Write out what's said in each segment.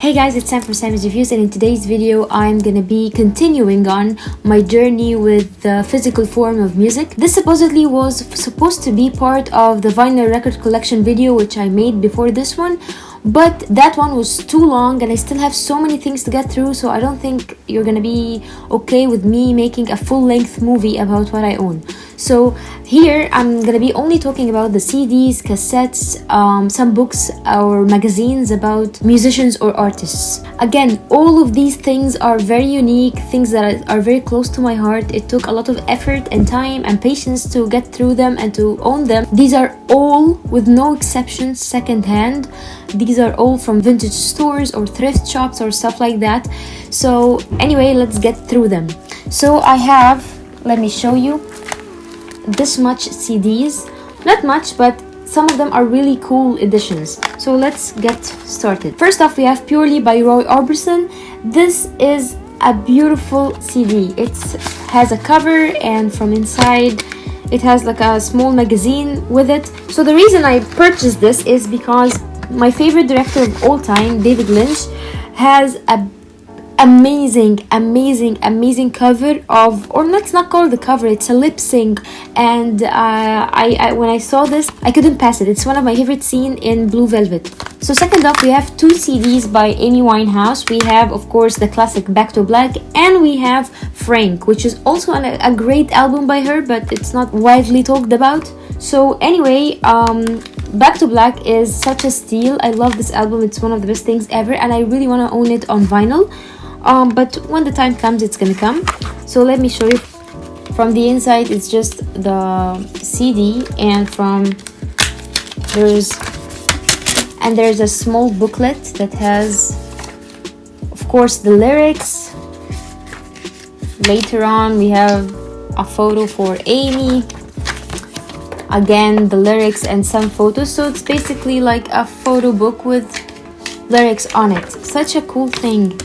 Hey guys, it's Sam from Sam's Reviews, and in today's video I'm gonna be continuing on my journey with the physical form of music. This supposedly was supposed to be part of the vinyl record collection video which I made before this one, but that one was too long and I still have so many things to get through, so I don't think you're gonna be okay with me making a full-length movie about what I own. So here I'm gonna be only talking about the CDs, cassettes, some books or magazines about musicians or artists. Again, all of these things are very unique, things that are very close to my heart. It took a lot of effort and time and patience to get through them and to own them. These are all, with no exceptions, secondhand. These are all from vintage stores or thrift shops or stuff like that. So anyway, let's get through them. So I have, let me show you, this much CDs. Not much, but some of them are really cool editions. So let's get started. First off, we have Purely by Roy Orbison. This is a beautiful CD. It has a cover, and from inside it has like a small magazine with it. So the reason I purchased this is because my favorite director of all time, David Lynch, has a amazing cover of, or let's not call it the cover, it's a lip sync, and I when I saw this I couldn't pass it. It's one of my favorite scenes in Blue Velvet. So second up, we have two CDs by Amy Winehouse. We have, of course, the classic Back to Black, and we have Frank, which is also a great album by her, but it's not widely talked about. So anyway, Back to Black is such a steal. I love this album. It's one of the best things ever, and I really want to own it on vinyl. But when the time comes, it's gonna come. So let me show you. From the inside, it's just the CD, and there's a small booklet that has, of course, the lyrics. Later on, we have a photo for Amy. Again, the lyrics and some photos. So it's basically like a photo book with lyrics on it. Such a cool thing.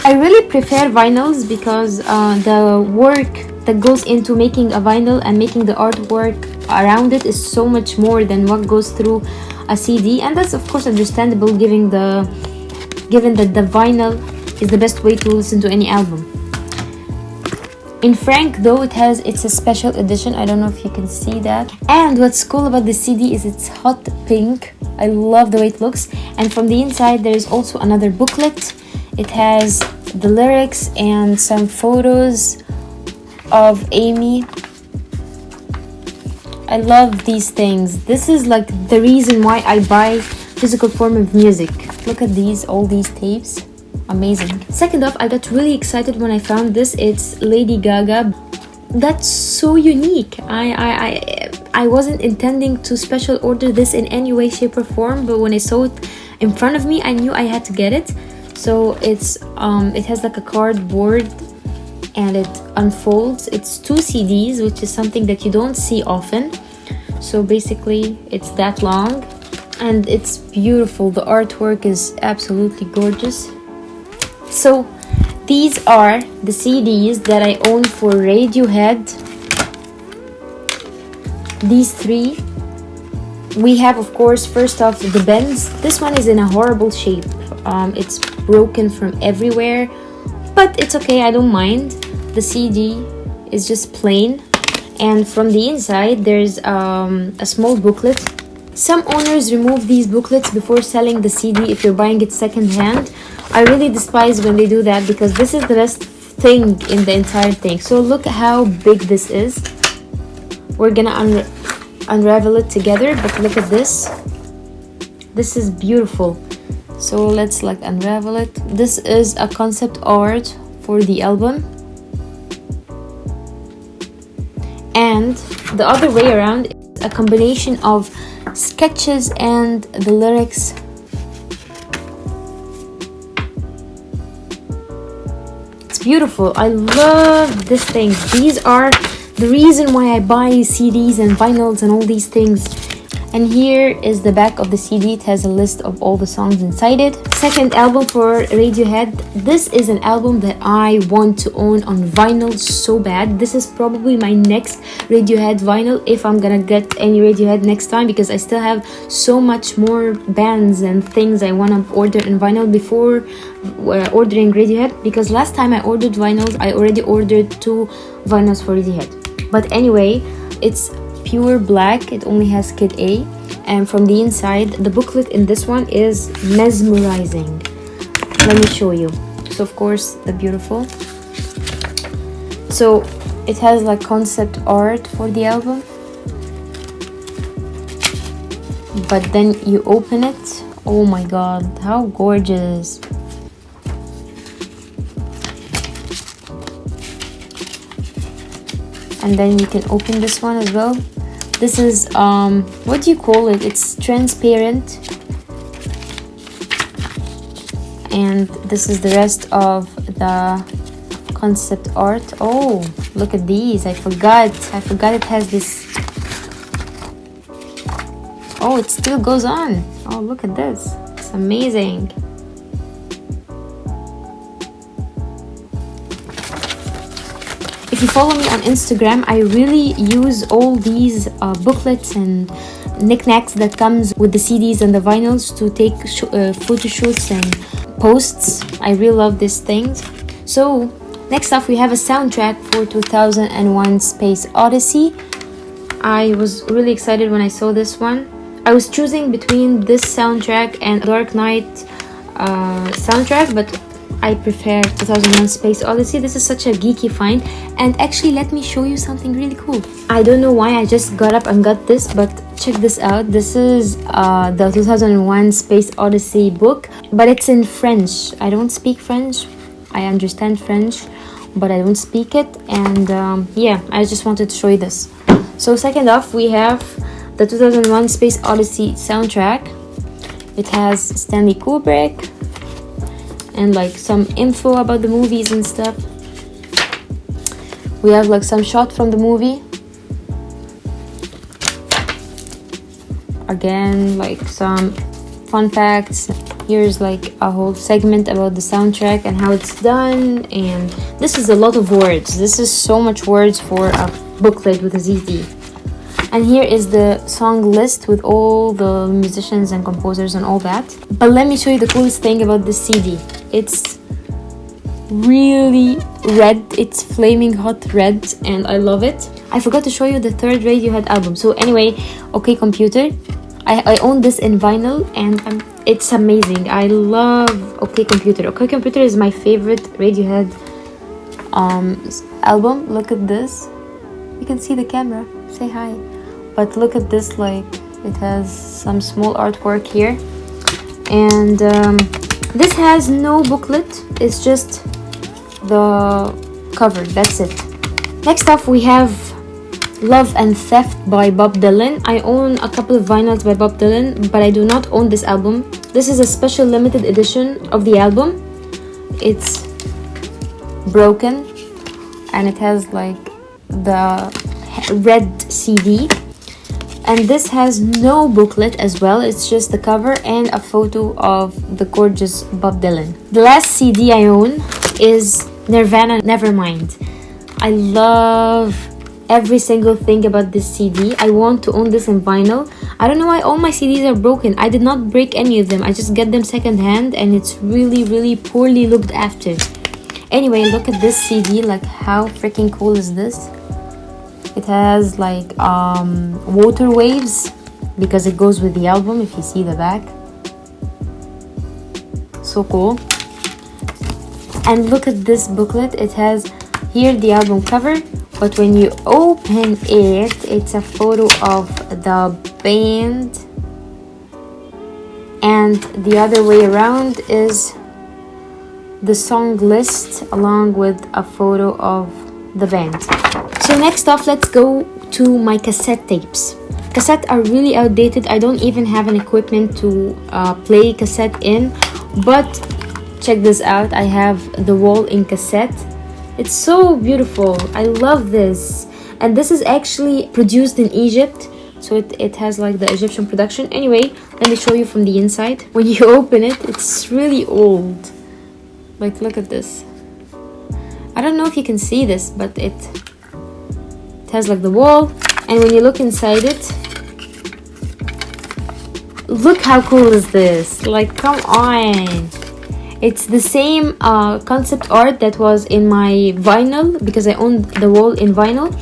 I really prefer vinyls because the work that goes into making a vinyl and making the artwork around it is so much more than what goes through a CD, and that's of course understandable given that the vinyl is the best way to listen to any album. In Frank, though, it's a special edition. I don't know if you can see that. And what's cool about the CD is it's hot pink. I love the way it looks. And from the inside, there's also another booklet. It has the lyrics and some photos of Amy. I love these things. This is like the reason why I buy physical form of music. Look at all these tapes. Amazing. Second up, I got really excited when I found this. It's Lady Gaga. That's so unique. I wasn't intending to special order this in any way, shape or form, but when I saw it in front of me, I knew I had to get it. So it has like a cardboard and it unfolds. It's two CDs, which is something that you don't see often. So basically it's that long and it's beautiful. The artwork is absolutely gorgeous. So these are the CDs that I own for Radiohead. These three. We have, of course, first off, the Benz. This one is in a horrible shape. It's broken from everywhere, but it's okay, I don't mind. The CD is just plain, and from the inside there's a small booklet. Some owners remove these booklets before selling the CD if you're buying it secondhand. I really despise when they do that because this is the best thing in the entire thing. So look how big this is. We're gonna unravel it together, but look at this. This is beautiful. So let's unravel it. This is a concept art for the album, and the other way around is a combination of sketches and the lyrics. It's beautiful. I love this thing. These are the reason why I buy CDs and vinyls and all these things. And here is the back of the CD. It has a list of all the songs inside it. Second album for Radiohead. This is an album that I want to own on vinyl so bad. This is probably my next Radiohead vinyl if I'm gonna get any Radiohead next time, because I still have so much more bands and things I want to order in vinyl before ordering Radiohead. Because last time I ordered vinyls, I already ordered 2 vinyls for Radiohead. But anyway, it's pure black. It only has Kid A, and from the inside the booklet in this one is mesmerizing. Let me show you. So of course the beautiful, so it has like concept art for the album, but then you open it, oh my god, how gorgeous. And then you can open this one as well. This is what do you call it? It's transparent. And this is the rest of the concept art. Oh, look at these. I forgot it has this. Oh, it still goes on. Oh, look at this. It's amazing. If you follow me on Instagram, I really use all these booklets and knickknacks that comes with the CDs and the vinyls to take photo shoots and posts. I really love these things. So next up we have a soundtrack for 2001 Space Odyssey. I was really excited when I saw this one. I was choosing between this soundtrack and Dark Knight soundtrack, but I prefer 2001 Space Odyssey. This is such a geeky find. And actually, let me show you something really cool. I don't know why I just got up and got this, but check this out. This is the 2001 Space Odyssey book, but it's in French. I don't speak French. I understand French, but I don't speak it. And yeah, I just wanted to show you this. So second off, we have the 2001 Space Odyssey soundtrack. It has Stanley Kubrick and like some info about the movies and stuff. We have like some shot from the movie. Again, like some fun facts. Here's like a whole segment about the soundtrack and how it's done. And this is a lot of words. This is so much words for a booklet with a CD. And here is the song list with all the musicians and composers and all that. But let me show you the coolest thing about this CD. It's really red. It's flaming hot red and I love it. I forgot to show you the third Radiohead album. So anyway, OK Computer. I own this in vinyl and it's amazing. I love OK Computer. OK Computer is my favorite Radiohead album. Look at this. You can see the camera. Say hi. But look at this, like it has some small artwork here. And this has no booklet. It's just the cover. That's it. Next up we have Love and Theft by Bob Dylan. I own a couple of vinyls by Bob Dylan, but I do not own this album. This is a special limited edition of the album. It's broken and it has like the red CD. And this has no booklet as well. It's just the cover and a photo of the gorgeous Bob Dylan. The last CD I own is Nirvana Nevermind. I love every single thing about this CD. I want to own this in vinyl. I don't know why all my CDs are broken. I did not break any of them. I just get them secondhand and it's really, really poorly looked after. Anyway, look at this CD. Like, how freaking cool is this? It has like water waves because it goes with the album, if you see the back. So cool. And look at this booklet. It has here the album cover, but when you open it, it's a photo of the band, and the other way around is the song list along with a photo of the band. So next off, let's go to my cassette tapes. Cassettes are really outdated. I don't even have an equipment to play cassette in, but check this out. I have The Wall in cassette. It's so beautiful. I love this. And this is actually produced in Egypt So it has like the Egyptian production. Anyway, let me show you from the inside. When you open it, it's really old. Like, look at this. I don't know if you can see this, but it has like the wall. And when you look inside it, look how cool is this. Like, come on. It's the same concept art that was in my vinyl, because I owned the wall in vinyl,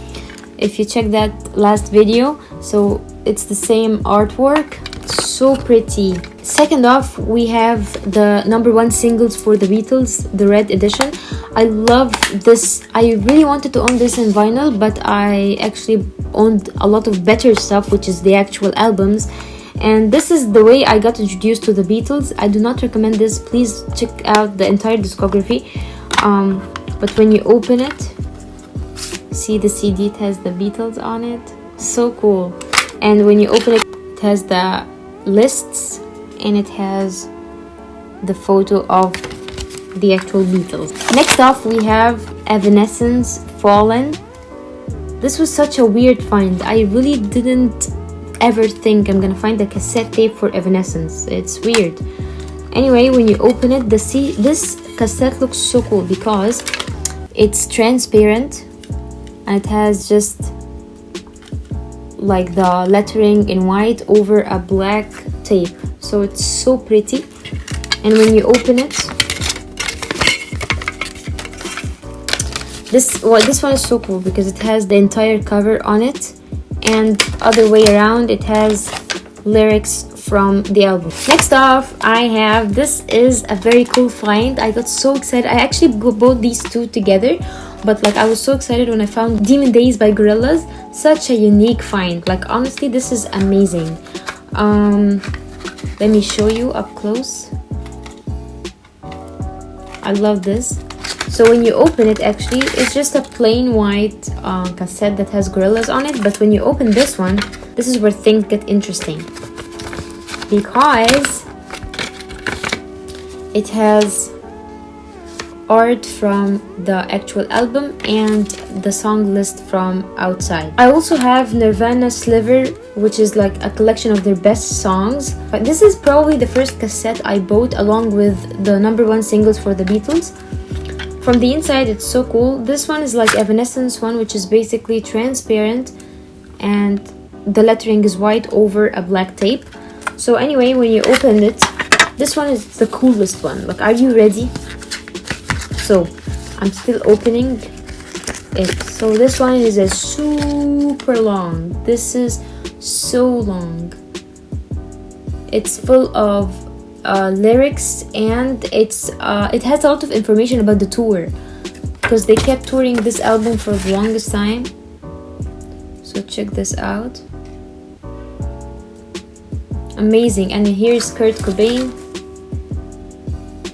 if you check that last video. So it's the same artwork. So pretty. Second off, we have the #1 singles for the Beatles, the red edition. I love this. I really wanted to own this in vinyl, but I actually owned a lot of better stuff, which is the actual albums. And this is the way I got introduced to the Beatles. I do not recommend this. Please check out the entire discography. But when you open it, see the CD, it has the Beatles on it. So cool. And when you open it, it has the lists and it has the photo of the actual Beatles. Next off, we have Evanescence Fallen. This was such a weird find. I really didn't ever think I'm gonna find a cassette tape for Evanescence. It's weird. Anyway, when you open it, this cassette looks so cool because it's transparent and it has just like the lettering in white over a black tape. So it's so pretty. And when you open it, this one is so cool because it has the entire cover on it, and other way around it has lyrics from the album. Next off, I have, this is a very cool find. I got so excited. I actually bought these two together, but like I was so excited when I found Demon Days by Gorillaz. Such a unique find. Like, honestly, this is amazing. Let me show you up close. I love this. So when you open it, actually, it's just a plain white cassette that has Gorillaz on it. But when you open this one, this is where things get interesting, because it has art from the actual album and the song list from outside. I also have Nirvana Sliver, which is like a collection of their best songs. But this is probably the first cassette I bought along with the #1 singles for the Beatles. From the inside, it's so cool. This one is like Evanescence one, which is basically transparent and the lettering is white over a black tape. So anyway, when you open it, this one is the coolest one. Like, are you ready? So I'm still opening it. So this one is a super long. This is so long. It's full of lyrics, and it has a lot of information about the tour, because they kept touring this album for the longest time. So check this out. Amazing. And here's Kurt Cobain.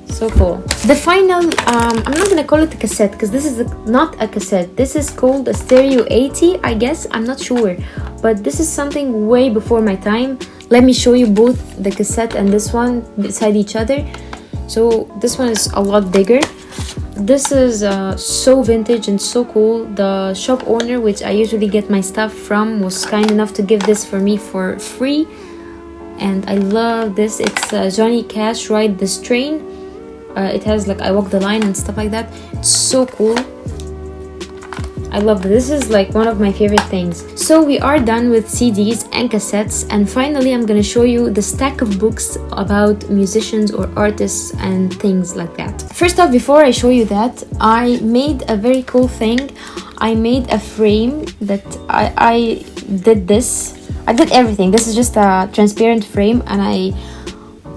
So cool. The final, I'm not gonna call it a cassette because this is not a cassette. This is called a Stereo 80, I guess. I'm not sure, but this is something way before my time. Let me show you both the cassette and this one beside each other. So this one is a lot bigger. This is so vintage and so cool. The shop owner, which I usually get my stuff from, was kind enough to give this for me for free, and I love this. It's Johnny Cash, Ride This Train. It has like I Walk the Line and stuff like that. It's so cool. I love this. This is like one of my favorite things. So we are done with CDs and cassettes, and finally I'm gonna show you the stack of books about musicians or artists and things like that. First off, before I show you that, I made a very cool thing. I made a frame that I did this. I did everything. This is just a transparent frame, and I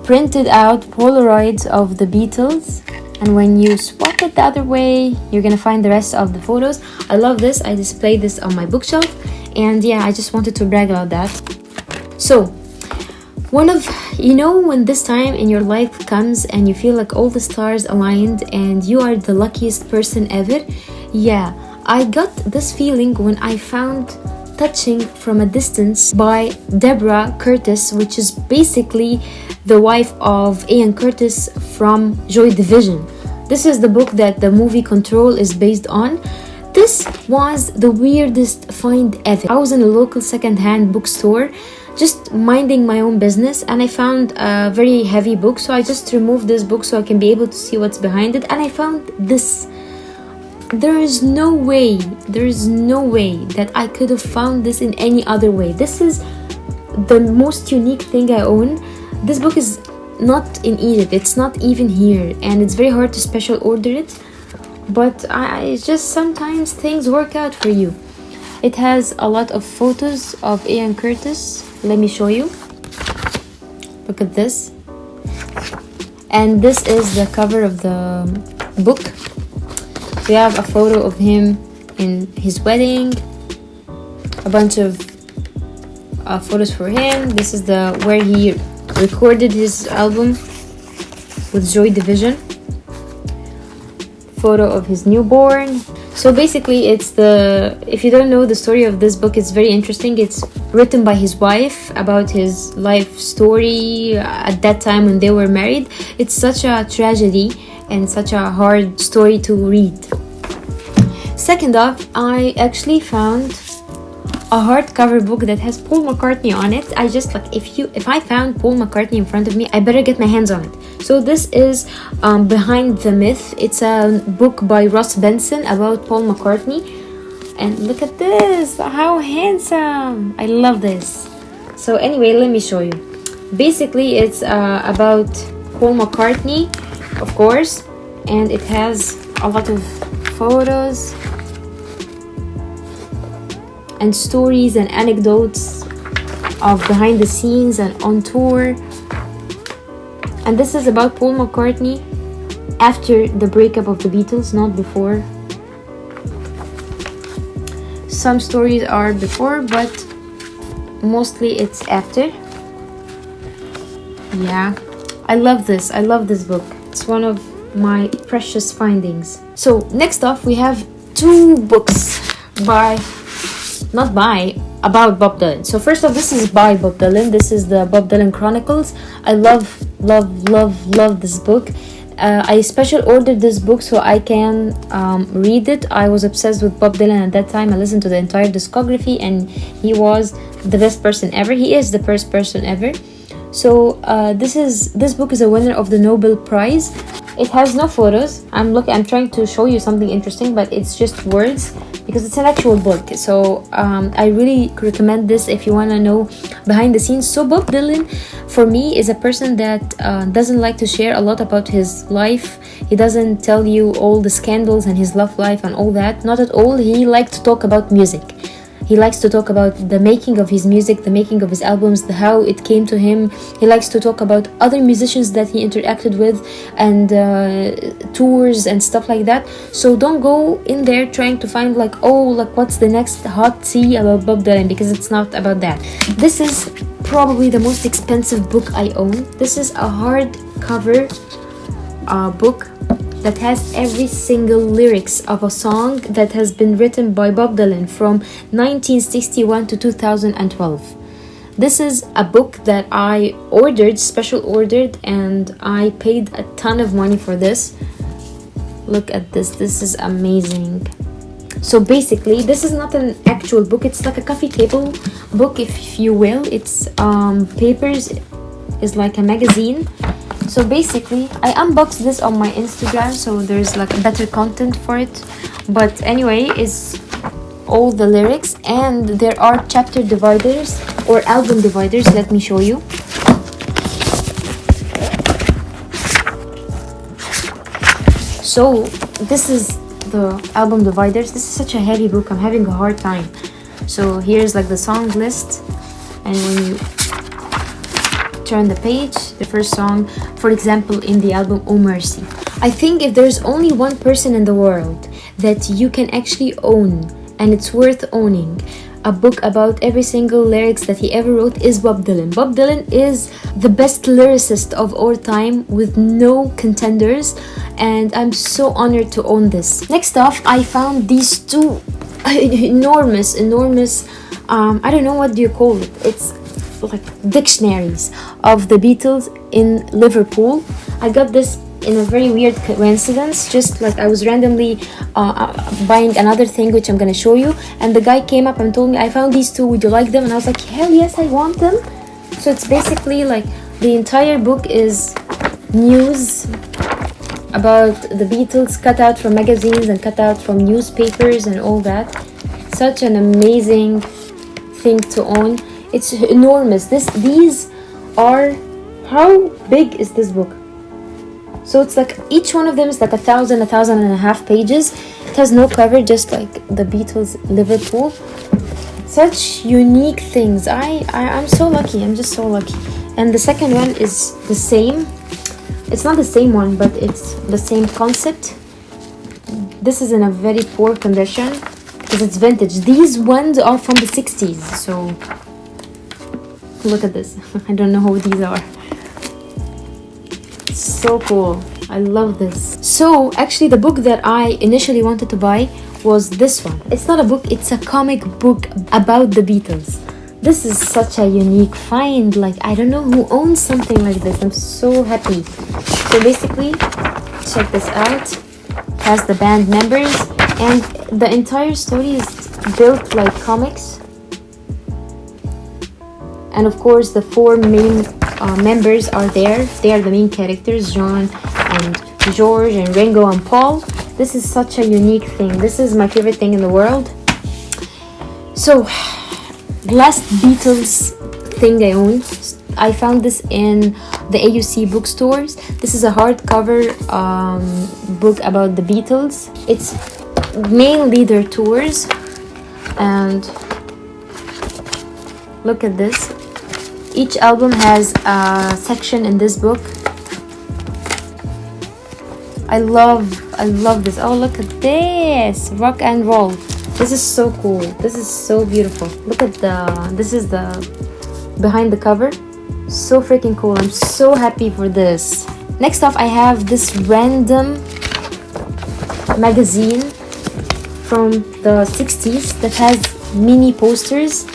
printed out Polaroids of the Beatles, and when you swap it the other way, you're gonna find the rest of the photos. I love this. I display this on my bookshelf, and yeah, I just wanted to brag about that. So when this time in your life comes and you feel like all the stars aligned and you are the luckiest person ever, yeah, I got this feeling when I found Touching from a Distance by Deborah Curtis, which is basically the wife of Ian Curtis from Joy Division. This is the book that the movie Control is based on. This was the weirdest find ever. I was in a local second-hand bookstore just minding my own business, and I found a very heavy book, so I just removed this book so I can be able to see what's behind it, and I found this. There is no way that I could have found this in any other way. This is the most unique thing I own. This book is not in Egypt, it's not even here, and it's very hard to special order it, but I just sometimes things work out for you. It has a lot of photos of Ian Curtis. Let me show you. Look at this. And this is the cover of the book. We have a photo of him in his wedding, a bunch of photos for him. This is the where he recorded his album with Joy Division. Photo of his newborn. So basically it's if you don't know the story of this book, it's very interesting. It's written by his wife about his life story at that time when they were married. It's such a tragedy and such a hard story to read. Second off, I actually found a hardcover book that has Paul McCartney on it. I just like, if I found Paul McCartney in front of me, I better get my hands on it. So this is Behind the Myth. It's a book by Ross Benson about Paul McCartney. And look at this, how handsome. I love this. So anyway, let me show you. Basically, it's about Paul McCartney, of course, and it has a lot of photos and stories and anecdotes of behind the scenes and on tour. And this is about Paul McCartney after the breakup of the Beatles, not before. Some stories are before, but mostly it's after. Yeah, I love this book. It's one of my precious findings. So next off, we have two books about Bob Dylan. So first off, this is by Bob Dylan. This is the Bob Dylan Chronicles. I love this book. I special ordered this book so I can read it. I was obsessed with Bob Dylan at that time. I listened to the entire discography, and he was the best person ever. He is the best person ever. So this book is a winner of the Nobel Prize. It has no photos. I'm trying to show you something interesting, but it's just words because it's an actual book. So I really recommend this if you want to know behind the scenes. So Bob Dylan, for me, is a person that doesn't like to share a lot about his life. He doesn't tell you all the scandals and his love life and all that. Not at all. He likes to talk about music. He likes to talk about the making of his music, the making of his albums, how it came to him. He likes to talk about other musicians that he interacted with and tours and stuff like that. So don't go in there trying to find what's the next hot tea about Bob Dylan, because it's not about that. This is probably the most expensive book I own. This is a hardcover book that has every single lyrics of a song that has been written by Bob Dylan from 1961 to 2012. This is a book that I special ordered, and I paid a ton of money for this. Look at this. This is amazing. So basically, this is not an actual book. It's like a coffee table book, if you will. It's papers, is like a magazine. So basically, I unboxed this on my Instagram, so there's like better content for it. But anyway, it's all the lyrics, and there are chapter dividers or album dividers. Let me show you. So this is the album dividers. This is such a heavy book. I'm having a hard time. So here's like the song list, and when you turn the page, the first song, for example, in the album Oh Mercy. I think if there's only one person in the world that you can actually own, and it's worth owning, a book about every single lyrics that he ever wrote, is Bob Dylan. Bob Dylan is the best lyricist of all time with no contenders, and I'm so honored to own this. Next off, I found these two enormous, I don't know what do you call it. It's like dictionaries of the Beatles in Liverpool. I got this in a very weird coincidence. Just like I was randomly buying another thing, which I'm gonna show you, and the guy came up and told me, I found these two, would you like them? And I was like, hell yes, I want them. So it's basically like the entire book is news about the Beatles, cut out from magazines and cut out from newspapers and all that. Such an amazing thing to own. It's enormous. These are, how big is this book? So it's like each one of them is like 1,500 pages. It has no cover, just like the Beatles Liverpool. Such unique things. I'm so lucky. I'm just so lucky. And the second one is the same. It's not the same one, but it's the same concept. This is in a very poor condition because it's vintage. These ones are from the 60s. So look at this. I don't know who these are. So cool. I love this. So actually the book that I initially wanted to buy was this one. It's not a book, it's a comic book about the Beatles. This is such a unique find. Like, I don't know who owns something like this. I'm so happy. So basically, check this out. It has the band members, and the entire story is built like comics. And of course, the four main members are there. They are the main characters, John and George and Ringo and Paul. This is such a unique thing. This is my favorite thing in the world. So, last Beatles thing I own. I found this in the AUC bookstores. This is a hardcover book about the Beatles. It's mainly their tours. And look at this. Each album has a section in this book. I love this. Oh, look at this. Rock and roll. This is so cool. This is so beautiful. Look at this is the behind the cover. So freaking cool. I'm so happy for this. Next off, I have this random magazine from the 60s that has mini posters.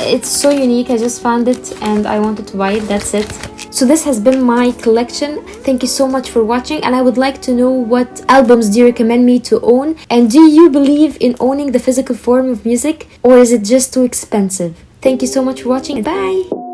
It's so unique. I just found it and I wanted to buy it. That's it. So this has been my collection. Thank you so much for watching, and I would like to know what albums do you recommend me to own, and do you believe in owning the physical form of music, or is it just too expensive? Thank you so much for watching. Bye!